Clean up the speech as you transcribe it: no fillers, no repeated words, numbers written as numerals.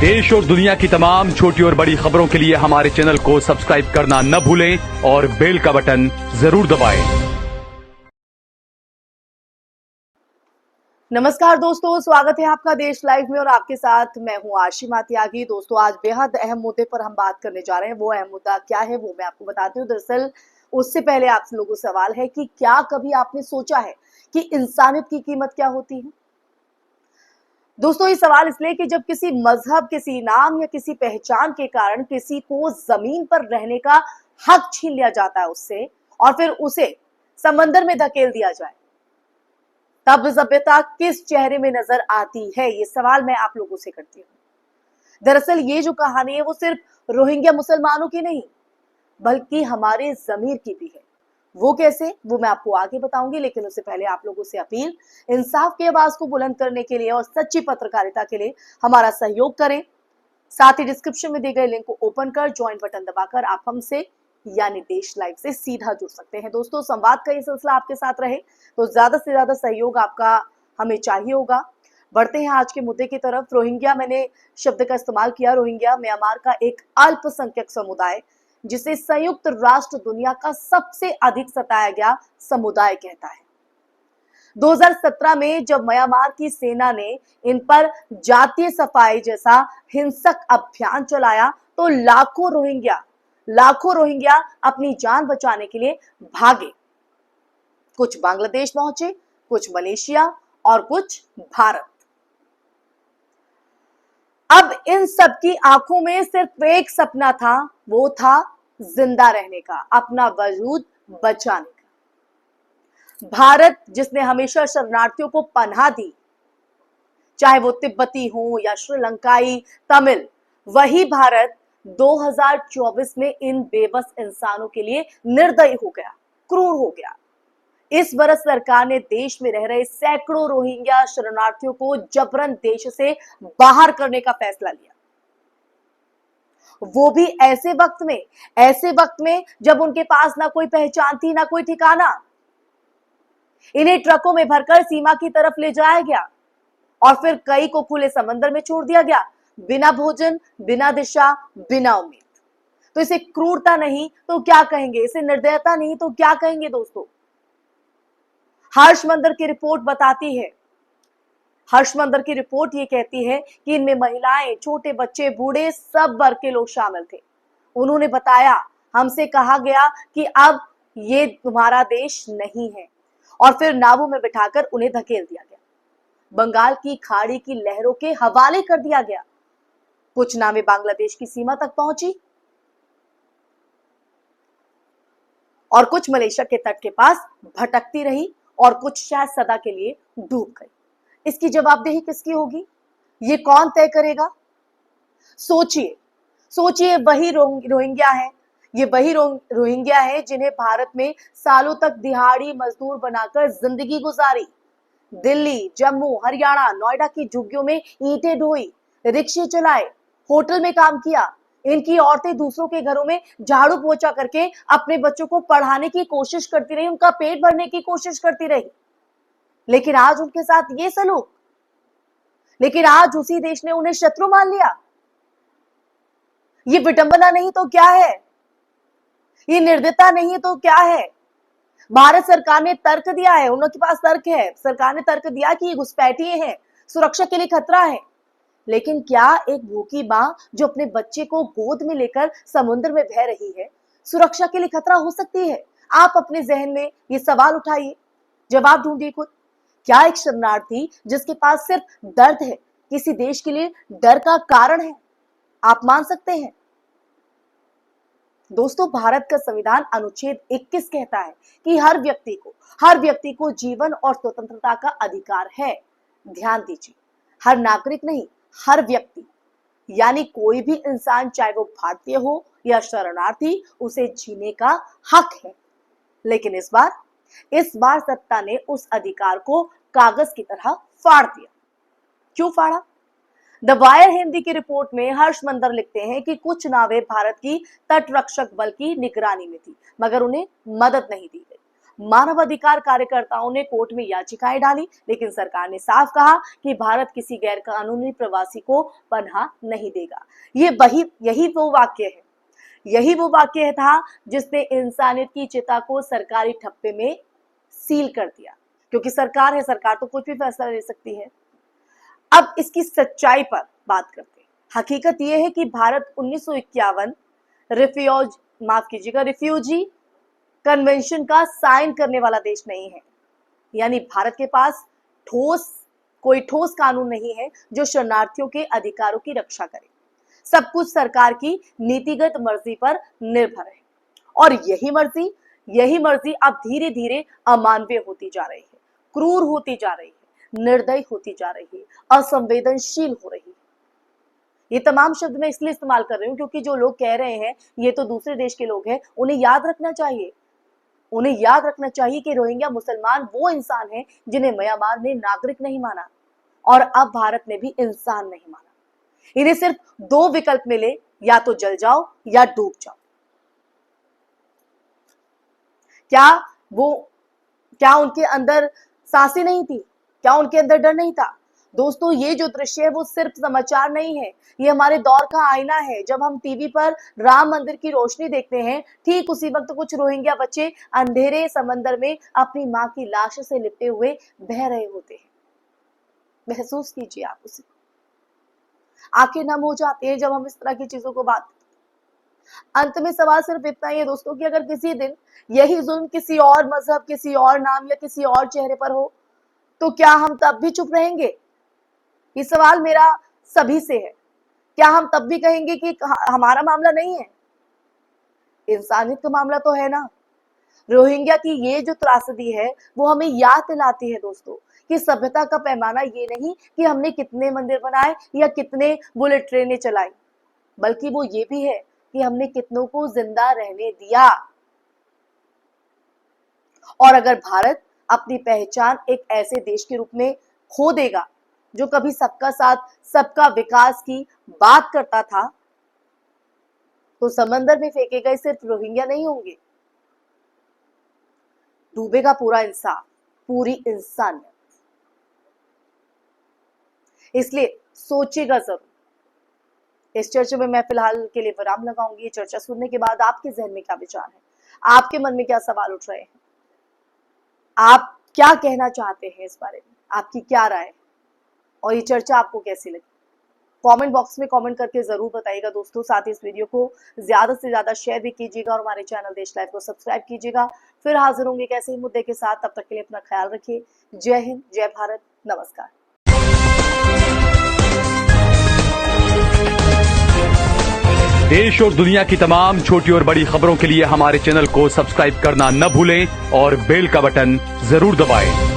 देश और दुनिया की तमाम छोटी और बड़ी खबरों के लिए हमारे चैनल को सब्सक्राइब करना न भूलें और बेल का बटन जरूर दबाएं। नमस्कार दोस्तों, स्वागत है आपका देश लाइव में और आपके साथ मैं हूं आशिमा त्यागी। दोस्तों, आज बेहद अहम मुद्दे पर हम बात करने जा रहे हैं। वो अहम मुद्दा क्या है वो मैं आपको बताती हूँ। दरअसल उससे पहले आप लोगों से सवाल है कि क्या कभी आपने सोचा है कि इंसानियत की कीमत क्या होती है। दोस्तों, ये सवाल इसलिए कि जब किसी मजहब, किसी नाम या किसी पहचान के कारण किसी को जमीन पर रहने का हक छीन लिया जाता है उससे, और फिर उसे समंदर में धकेल दिया जाए, तब सभ्यता किस चेहरे में नजर आती है? ये सवाल मैं आप लोगों से करती हूँ। दरअसल ये जो कहानी है वो सिर्फ रोहिंग्या मुसलमानों की नहीं, बल्कि हमारे ज़मीर की भी है। वो कैसे, वो मैं आपको आगे बताऊंगी, लेकिन उससे पहले आप लोगों से अपील, इंसाफ की आवाज को बुलंद करने के लिए और सच्ची पत्रकारिता के लिए हमारा सहयोग करें। साथ ही डिस्क्रिप्शन में दिए गए लिंक को ओपन कर ज्वाइन बटन दबाकर आप हमसे यानी देश लाइव से सीधा जुड़ सकते हैं। दोस्तों, संवाद का ये सिलसिला आपके साथ रहे तो ज्यादा से ज्यादा सहयोग आपका हमें चाहिए होगा। बढ़ते हैं आज के मुद्दे की तरफ। रोहिंग्या, मैंने शब्द का इस्तेमाल किया। रोहिंग्या म्यांमार का एक अल्पसंख्यक समुदाय, जिसे संयुक्त राष्ट्र दुनिया का सबसे अधिक सताया गया समुदाय कहता है। 2017 में जब म्यांमार की सेना ने इन पर जातीय सफाई जैसा हिंसक अभियान चलाया तो लाखों रोहिंग्या अपनी जान बचाने के लिए भागे। कुछ बांग्लादेश पहुंचे, कुछ मलेशिया और कुछ भारत। अब इन सब की आंखों में सिर्फ एक सपना था, वो था जिंदा रहने का, अपना वजूद बचाने का। भारत, जिसने हमेशा शरणार्थियों को पनाह दी, चाहे वो तिब्बती हो या श्रीलंकाई, तमिल, वही भारत 2024 में इन बेबस इंसानों के लिए निर्दयी हो गया, क्रूर हो गया। इस बरस सरकार ने देश में रह रहे सैकड़ों रोहिंग्या शरणार्थियों को जबरन देश से बाहर करने का फैसला लिया। वो भी ऐसे वक्त में जब उनके पास ना कोई पहचान थी, ना कोई ठिकाना। इन्हें ट्रकों में भरकर सीमा की तरफ ले जाया गया और फिर कई को खुले समंदर में छोड़ दिया गया, बिना भोजन, बिना दिशा, बिना उम्मीद। तो इसे क्रूरता नहीं तो क्या कहेंगे, इसे निर्दयता नहीं तो क्या कहेंगे दोस्तों? हर्ष मंदर की रिपोर्ट बताती है, हर्ष मंदर की रिपोर्ट ये कहती है कि इनमें महिलाएं, छोटे बच्चे, बूढ़े, सब वर्ग के लोग शामिल थे। उन्होंने बताया, हमसे कहा गया कि अब ये तुम्हारा देश नहीं है, और फिर नावों में बिठाकर उन्हें धकेल दिया गया, बंगाल की खाड़ी की लहरों के हवाले कर दिया गया। कुछ नावें बांग्लादेश की सीमा तक पहुंची और कुछ मलेशिया के तट के पास भटकती रही और कुछ शायद सदा के लिए डूब गई। इसकी जवाबदेही किसकी होगी? ये कौन तय करेगा? सोचिए वही रोहिंग्या है, ये वही रोहिंग्या है जिन्हें भारत में सालों तक दिहाड़ी मजदूर बनाकर जिंदगी गुजारी। दिल्ली, जम्मू, हरियाणा, नोएडा की झुग्गियों में ईंटें ढोई, रिक्शे चलाए, होटल में काम किया। इनकी औरतें दूसरों के घरों में झाड़ू पोछा करके अपने बच्चों को पढ़ाने की कोशिश करती रही, उनका पेट भरने की कोशिश करती रही। लेकिन आज उनके साथ ये सलूक, लेकिन आज उसी देश ने उन्हें शत्रु मान लिया। ये विडंबना नहीं तो क्या है? ये निर्दयता नहीं तो क्या है? भारत सरकार ने तर्क दिया है, उनके पास तर्क है, सरकार ने तर्क दिया कि ये घुसपैठिए हैं, सुरक्षा के लिए खतरा है। लेकिन क्या एक भूखी मां जो अपने बच्चे को गोद में लेकर समुद्र में बह रही है, सुरक्षा के लिए खतरा हो सकती है? आप अपने जहन में ये सवाल उठाइए, जवाब ढूंढिए खुद। क्या एक शरणार्थी जिसके पास सिर्फ दर्द है, किसी देश के लिए डर का कारण है? आप मान सकते हैं? दोस्तों, भारत का संविधान अनुच्छेद 21 कहता है कि हर व्यक्ति को जीवन और स्वतंत्रता का अधिकार है। ध्यान दीजिए, हर नागरिक नहीं, हर व्यक्ति, यानी कोई भी इंसान, चाहे वो भारतीय हो या शरणार्थी, उसे जीने का हक है। लेकिन इस बार सत्ता ने उस अधिकार को कागज की तरह फाड़ दिया। क्यों फाड़ा? द वायर हिंदी की रिपोर्ट में हर्ष मंदर लिखते हैं कि कुछ नावें भारत की तटरक्षक बल की निगरानी में थी, मगर उन्हें मदद नहीं दी गई। मानवाधिकार कार्यकर्ताओं ने कोर्ट में याचिकाएं डाली, लेकिन सरकार ने साफ कहा कि भारत किसी गैर कानूनी प्रवासी को पनाह नहीं देगा। यही वो वाक्य था जिसने इंसानियत की चिता को सरकारी ठप्पे में सील कर दिया, क्योंकि सरकार है, सरकार तो कुछ भी फैसला ले सकती है। अब इसकी सच्चाई पर बात करते हैं। हकीकत यह है कि भारत 1951 रिफ्यूजी कन्वेंशन का साइन करने वाला देश नहीं है। यानी भारत के पास कोई ठोस कानून नहीं है जो शरणार्थियों के अधिकारों की रक्षा करे। सब कुछ सरकार की नीतिगत मर्जी पर निर्भर है, और यही मर्जी अब धीरे धीरे अमानवीय होती जा रही है, क्रूर होती जा रही है, निर्दयी होती जा रही है, असंवेदनशील हो रही है। ये तमाम शब्द मैं इसलिए इस्तेमाल कर रही हूँ क्योंकि जो लोग कह रहे हैं ये तो दूसरे देश के लोग हैं, उन्हें याद रखना चाहिए कि रोहिंग्या मुसलमान वो इंसान हैं जिन्हें म्यांमार ने नागरिक नहीं माना, और अब भारत ने भी इंसान नहीं माना। इन्हें सिर्फ दो विकल्प मिले, या तो जल जाओ या डूब जाओ। क्या उनके अंदर सांसें नहीं थी? क्या उनके अंदर डर नहीं था? दोस्तों, ये जो दृश्य है वो सिर्फ समाचार नहीं है, ये हमारे दौर का आईना है। जब हम टीवी पर राम मंदिर की रोशनी देखते हैं, ठीक उसी वक्त कुछ रोहिंग्या बच्चे अंधेरे समंदर में अपनी मां की लाश से लिपटे हुए बह रहे होते हैं। महसूस कीजिए आप उसे। आंखें नम हो जाती है जब हम इस तरह की चीजों को बात। अंत में सवाल सिर्फ इतना ही है दोस्तों कि अगर किसी दिन यही जुल्म किसी और मजहब, किसी और नाम या किसी और चेहरे पर हो, तो क्या हम तब भी चुप रहेंगे? ये सवाल मेरा सभी से है। क्या हम तब भी कहेंगे कि हमारा मामला नहीं है? इंसानियत का मामला तो है ना। रोहिंग्या की ये जो त्रासदी है वो हमें याद दिलाती है दोस्तों कि सभ्यता का पैमाना ये नहीं कि हमने कितने मंदिर बनाए या कितने बुलेट ट्रेनें चलाई, बल्कि वो ये भी है कि हमने कितनों को जिंदा रहने दिया। और अगर भारत अपनी पहचान एक ऐसे देश के रूप में खो देगा जो कभी सबका साथ, सबका विकास की बात करता था, तो समंदर में फेंके गए सिर्फ रोहिंग्या नहीं होंगे, डूबेगा पूरा इंसान, पूरी इंसानियत। इसलिए सोचिएगा जरूर। इस चर्चा में मैं फिलहाल के लिए विराम लगाऊंगी। ये चर्चा सुनने के बाद आपके जहन में क्या विचार है, आपके मन में क्या सवाल उठ रहे हैं, आप क्या कहना चाहते हैं इस बारे में, आपकी क्या राय है, और ये चर्चा आपको कैसी लगी? कमेंट बॉक्स में कमेंट करके जरूर बताइएगा दोस्तों। साथ ही इस वीडियो को ज्यादा से ज्यादा शेयर भी कीजिएगा और हमारे चैनल देश लाइव को सब्सक्राइब कीजिएगा। फिर हाजिर होंगे एक ऐसे ही मुद्दे के साथ। तब तक के लिए अपना ख्याल रखिए। जय हिंद, जय भारत, नमस्कार। देश और दुनिया की तमाम छोटी और बड़ी खबरों के लिए हमारे चैनल को सब्सक्राइब करना न भूलें और बेल का बटन जरूर दबाएं।